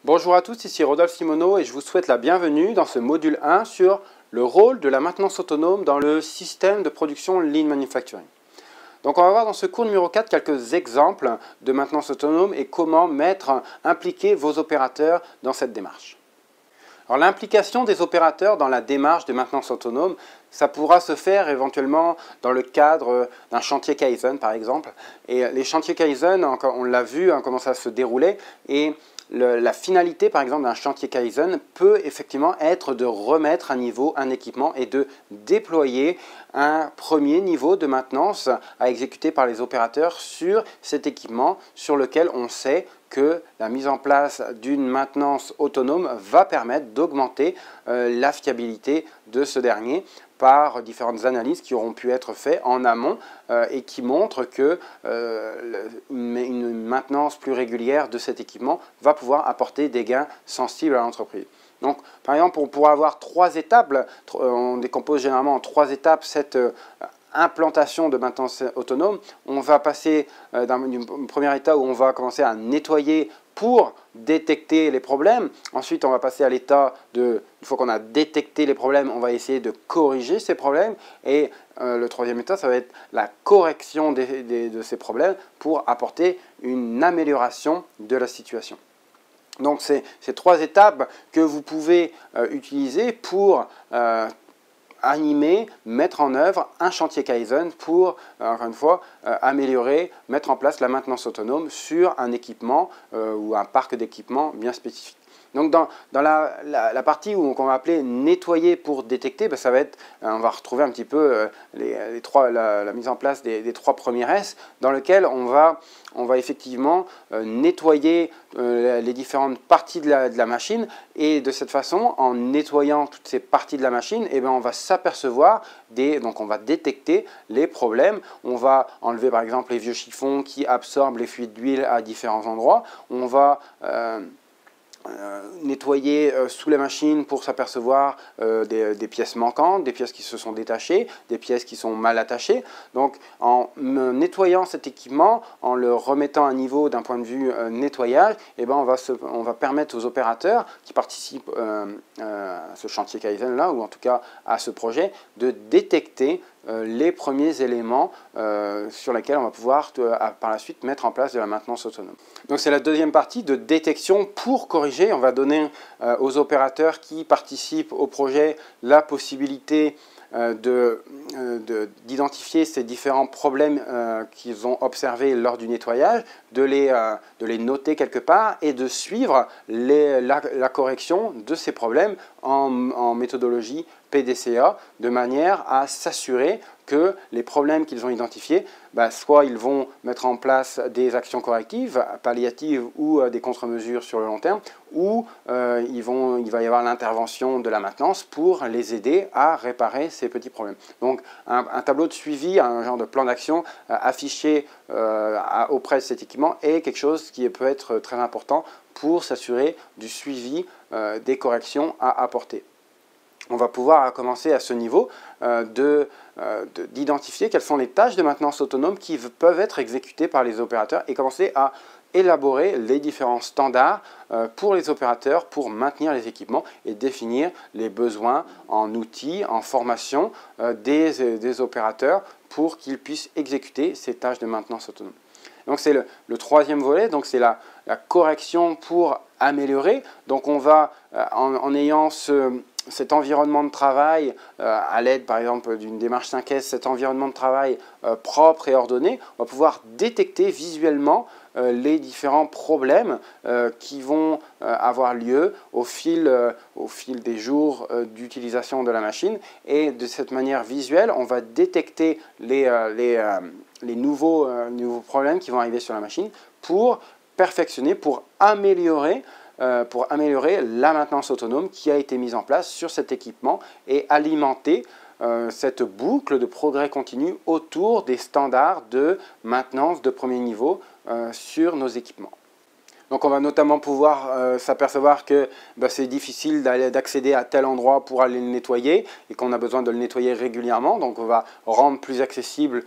Bonjour à tous, ici Rodolphe Simoneau et je vous souhaite la bienvenue dans ce module 1 sur le rôle de la maintenance autonome dans le système de production Lean Manufacturing. Donc on va voir dans ce cours numéro 4 quelques exemples de maintenance autonome et comment impliquer vos opérateurs dans cette démarche. Alors l'implication des opérateurs dans la démarche de maintenance autonome, ça pourra se faire éventuellement dans le cadre d'un chantier Kaizen par exemple. Et les chantiers Kaizen, on l'a vu comment ça se déroulait, et la finalité par exemple d'un chantier Kaizen peut effectivement être de remettre à niveau un équipement et de déployer un premier niveau de maintenance à exécuter par les opérateurs sur cet équipement sur lequel on sait que la mise en place d'une maintenance autonome va permettre d'augmenter la fiabilité de ce dernier par différentes analyses qui auront pu être faites en amont et qui montrent que une maintenance plus régulière de cet équipement va pouvoir apporter des gains sensibles à l'entreprise. Donc, par exemple, on pourra avoir 3 étapes, on décompose généralement en 3 étapes cette implantation de maintenance autonome. On va passer d'une première étape où on va commencer à nettoyer pour détecter les problèmes. Ensuite, on va passer à l'état de, une fois qu'on a détecté les problèmes, on va essayer de corriger ces problèmes. Et le troisième état, ça va être la correction de ces problèmes pour apporter une amélioration de la situation. Donc, c'est ces 3 étapes que vous pouvez utiliser pour mettre en œuvre un chantier Kaizen pour, encore une fois, améliorer, mettre en place la maintenance autonome sur un équipement ou un parc d'équipements bien spécifique. Donc dans la partie où on va appeler nettoyer pour détecter, ça va être, on va retrouver un petit peu la mise en place des 3 premiers S, dans lequel on va effectivement nettoyer les différentes parties de la machine, et de cette façon, en nettoyant toutes ces parties de la machine, on va s'apercevoir, donc on va détecter les problèmes. On va enlever par exemple les vieux chiffons qui absorbent les fluides d'huile à différents endroits. On va nettoyer sous la machine pour s'apercevoir des pièces manquantes, des pièces qui se sont détachées, des pièces qui sont mal attachées. Donc en nettoyant cet équipement, en le remettant à niveau d'un point de vue nettoyage, on va permettre aux opérateurs qui participent à ce chantier Kaizen là, ou en tout cas à ce projet, de détecter les premiers éléments sur lesquels on va pouvoir par la suite mettre en place de la maintenance autonome. Donc c'est la deuxième partie de détection pour corriger. On va donner aux opérateurs qui participent au projet la possibilité d'identifier ces différents problèmes qu'ils ont observés lors du nettoyage, de les noter quelque part et de suivre la correction de ces problèmes en méthodologie PDCA, de manière à s'assurer que les problèmes qu'ils ont identifiés, soit ils vont mettre en place des actions correctives, palliatives ou des contre-mesures sur le long terme, ou il va y avoir l'intervention de la maintenance pour les aider à réparer ces petits problèmes. Donc un tableau de suivi, un genre de plan d'action affiché auprès de cet équipement est quelque chose qui peut être très important pour s'assurer du suivi des corrections à apporter. On va pouvoir commencer à ce niveau d'identifier quelles sont les tâches de maintenance autonome qui peuvent être exécutées par les opérateurs et commencer à élaborer les différents standards pour les opérateurs pour maintenir les équipements et définir les besoins en outils, en formation des opérateurs pour qu'ils puissent exécuter ces tâches de maintenance autonome. Donc c'est le troisième volet, donc c'est la correction pour améliorer. Donc on va, en ayant cet environnement de travail, à l'aide par exemple d'une démarche 5S, cet environnement de travail propre et ordonné, on va pouvoir détecter visuellement les différents problèmes qui vont avoir lieu au fil des jours d'utilisation de la machine. Et de cette manière visuelle, on va détecter les nouveaux problèmes qui vont arriver sur la machine pour perfectionner, pour améliorer la maintenance autonome qui a été mise en place sur cet équipement et alimenter cette boucle de progrès continu autour des standards de maintenance de premier niveau sur nos équipements. Donc on va notamment pouvoir s'apercevoir que c'est difficile d'accéder à tel endroit pour aller le nettoyer et qu'on a besoin de le nettoyer régulièrement. Donc on va rendre plus accessible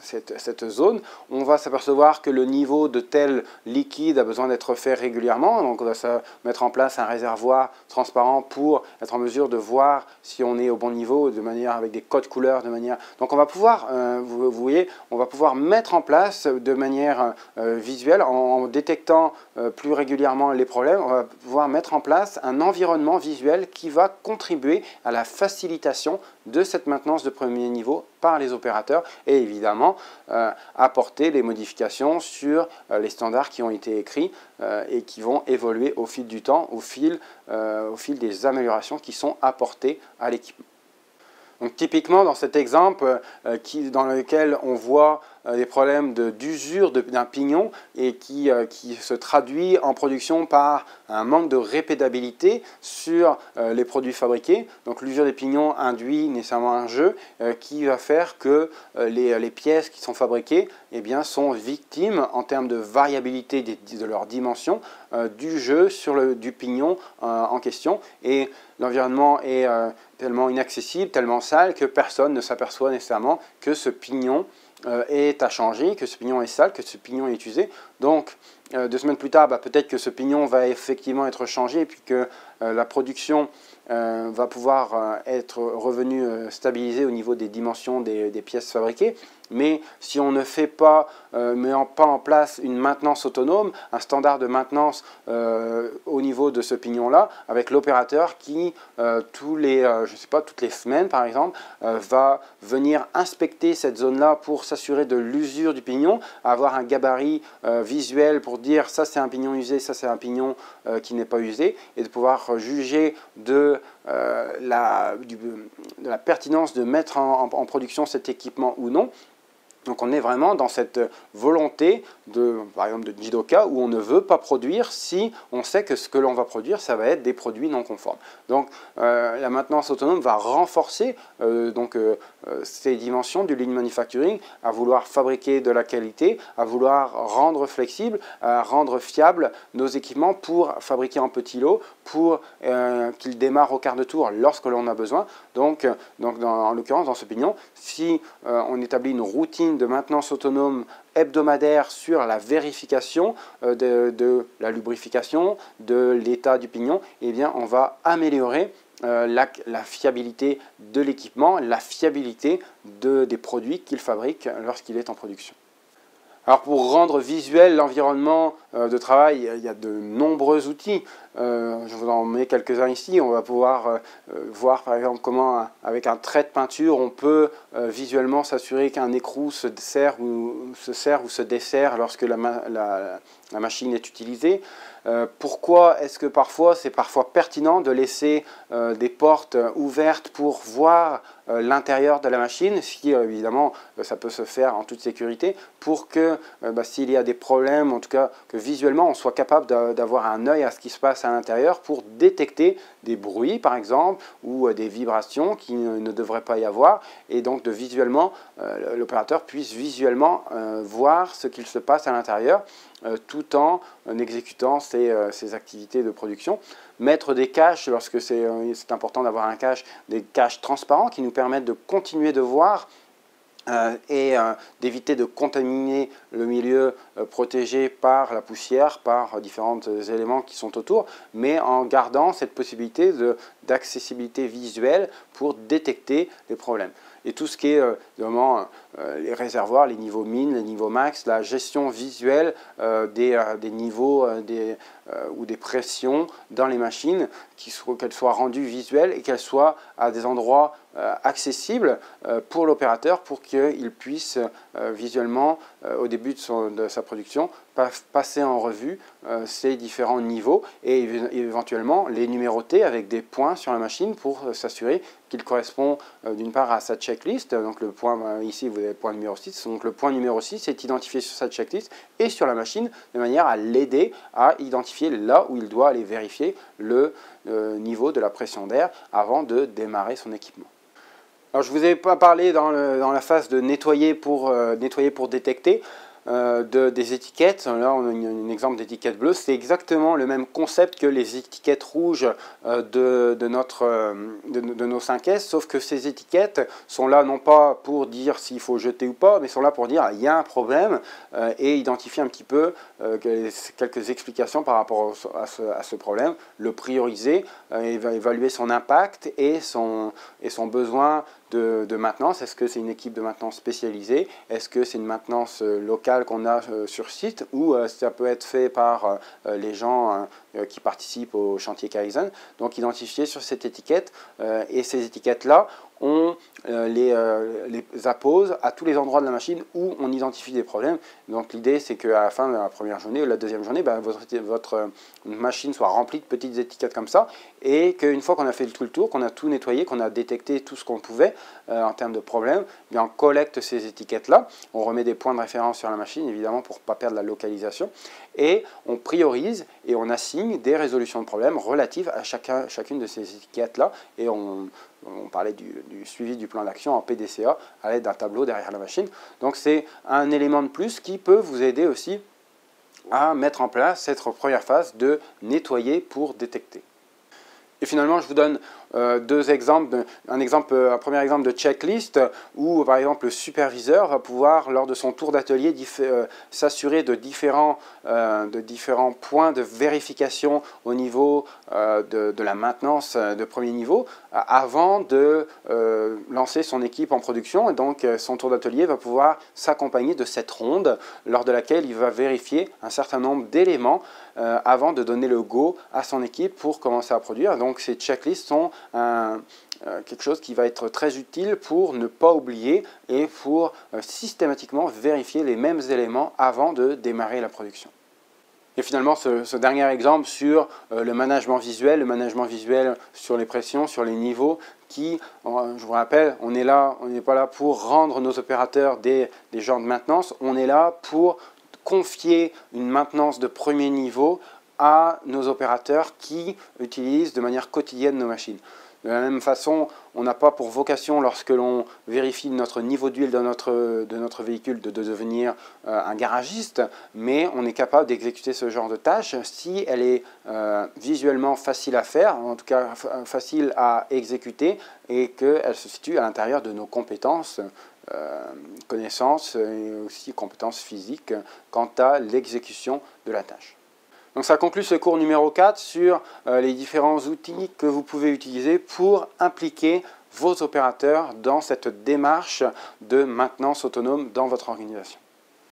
cette zone. On va s'apercevoir que le niveau de tel liquide a besoin d'être fait régulièrement. Donc on va mettre en place un réservoir transparent pour être en mesure de voir si on est au bon niveau de manière avec des codes couleurs. Donc on va pouvoir, vous voyez, on va pouvoir mettre en place de manière visuelle en détectant plus régulièrement les problèmes, on va pouvoir mettre en place un environnement visuel qui va contribuer à la facilitation de cette maintenance de premier niveau par les opérateurs et évidemment apporter des modifications sur les standards qui ont été écrits et qui vont évoluer au fil du temps, au fil des améliorations qui sont apportées à l'équipement. Donc typiquement dans cet exemple dans lequel on voit des problèmes d'usure d'un pignon et qui se traduit en production par un manque de répétabilité sur les produits fabriqués. Donc l'usure des pignons induit nécessairement un jeu qui va faire que les pièces qui sont fabriquées sont victimes en termes de variabilité de leur dimension du jeu du pignon en question. Et l'environnement est tellement inaccessible, tellement sale que personne ne s'aperçoit nécessairement que ce pignon est à changer, que ce pignon est sale, que ce pignon est usé. Donc 2 semaines plus tard, peut-être que ce pignon va effectivement être changé et puis que la production va pouvoir être revenue stabilisée au niveau des dimensions des pièces fabriquées. Mais si on ne met pas en place une maintenance autonome, un standard de maintenance au niveau de ce pignon-là, avec l'opérateur qui, toutes les semaines par exemple, va venir inspecter cette zone-là pour s'assurer de l'usure du pignon, avoir un gabarit visuel pour dire ça c'est un pignon usé, ça c'est un pignon qui n'est pas usé, et de pouvoir juger de la pertinence de mettre en production cet équipement ou non. Donc on est vraiment dans cette volonté, par exemple de Jidoka, où on ne veut pas produire si on sait que ce que l'on va produire, ça va être des produits non conformes. Donc la maintenance autonome va renforcer ces dimensions du lean manufacturing, à vouloir fabriquer de la qualité, à vouloir rendre flexible, à rendre fiable nos équipements pour fabriquer en petits lots, pour qu'ils démarrent au quart de tour lorsque l'on a besoin. Donc en l'occurrence, dans ce pignon, si on établit une routine de maintenance autonome hebdomadaire sur la vérification de la lubrification, de l'état du pignon, on va améliorer la fiabilité de l'équipement, la fiabilité des produits qu'il fabrique lorsqu'il est en production. Alors pour rendre visuel l'environnement de travail, il y a de nombreux outils. Je vous en mets quelques-uns ici. On va pouvoir voir par exemple comment avec un trait de peinture on peut visuellement s'assurer qu'un écrou se serre ou se dessert lorsque la machine est utilisée. Pourquoi est-ce que c'est parfois pertinent de laisser des portes ouvertes pour voir l'intérieur de la machine, si évidemment ça peut se faire en toute sécurité, pour que s'il y a des problèmes, en tout cas que visuellement on soit capable d'avoir un œil à ce qui se passe à l'intérieur pour détecter des bruits par exemple ou des vibrations qui ne devraient pas y avoir, et donc l'opérateur puisse visuellement voir ce qu'il se passe à l'intérieur tout en exécutant ses activités de production. Mettre des caches, lorsque c'est important d'avoir un cache, des caches transparents qui nous permettent de continuer de voir et d'éviter de contaminer le milieu protégé par la poussière, par différents éléments qui sont autour, mais en gardant cette possibilité d'accessibilité visuelle pour détecter les problèmes. Et tout ce qui est vraiment les réservoirs, les niveaux min, les niveaux max, la gestion visuelle des niveaux ou des pressions dans les machines, qu'elles soient rendues visuelles et qu'elles soient à des endroits accessibles pour l'opérateur pour qu'il puisse visuellement, au début de sa production, passer en revue ces différents niveaux et éventuellement les numéroter avec des points sur la machine pour s'assurer qu'il correspond d'une part à sa checklist. Donc le point, ici vous avez le point numéro 6, donc le point numéro 6 est identifié sur sa checklist et sur la machine de manière à l'aider à identifier là où il doit aller vérifier le niveau de la pression d'air avant de démarrer son équipement. Alors je ne vous ai pas parlé dans la phase de nettoyer pour détecter. des étiquettes. Là, on a un exemple d'étiquette bleue. C'est exactement le même concept que les étiquettes rouges de nos 5S, sauf que ces étiquettes sont là non pas pour dire s'il faut jeter ou pas, mais sont là pour dire il y a un problème et identifier un petit peu quelques explications par rapport à ce problème, le prioriser, évaluer son impact et son besoin de maintenance. Est-ce que c'est une équipe de maintenance spécialisée? Est-ce que c'est une maintenance locale qu'on a sur site? Ou ça peut être fait par les gens qui participent au chantier Kaizen? Donc identifier sur cette étiquette et ces étiquettes-là, on les appose à tous les endroits de la machine où on identifie des problèmes. Donc l'idée, c'est qu'à la fin de la première journée ou la deuxième journée, votre machine soit remplie de petites étiquettes comme ça, et qu'une fois qu'on a fait tout le tour, qu'on a tout nettoyé, qu'on a détecté tout ce qu'on pouvait en termes de problèmes, bien on collecte ces étiquettes-là, on remet des points de référence sur la machine, évidemment pour ne pas perdre la localisation, et on priorise et on assigne des résolutions de problèmes relatives à chacune de ces étiquettes-là, et on parlait du suivi du plan d'action en PDCA à l'aide d'un tableau derrière la machine. Donc c'est un élément de plus qui peut vous aider aussi à mettre en place cette première phase de nettoyer pour détecter. Et finalement, je vous donne deux exemples. Un premier exemple de checklist où, par exemple, le superviseur va pouvoir, lors de son tour d'atelier, s'assurer de différents points de vérification au niveau de la maintenance de premier niveau avant de lancer son équipe en production. Et donc, son tour d'atelier va pouvoir s'accompagner de cette ronde lors de laquelle il va vérifier un certain nombre d'éléments avant de donner le go à son équipe pour commencer à produire. Donc ces checklists sont quelque chose qui va être très utile pour ne pas oublier et pour systématiquement vérifier les mêmes éléments avant de démarrer la production. Et finalement, ce dernier exemple sur le management visuel sur les pressions, sur les niveaux, qui, je vous rappelle, on n'est pas là pour rendre nos opérateurs des gens de maintenance, on est là pour confier une maintenance de premier niveau à nos opérateurs qui utilisent de manière quotidienne nos machines. De la même façon, on n'a pas pour vocation, lorsque l'on vérifie notre niveau d'huile de notre véhicule, de devenir un garagiste, mais on est capable d'exécuter ce genre de tâche si elle est visuellement facile à faire, en tout cas facile à exécuter, et qu'elle se situe à l'intérieur de nos compétences, connaissances et aussi compétences physiques quant à l'exécution de la tâche. Donc ça conclut ce cours numéro 4 sur les différents outils que vous pouvez utiliser pour impliquer vos opérateurs dans cette démarche de maintenance autonome dans votre organisation.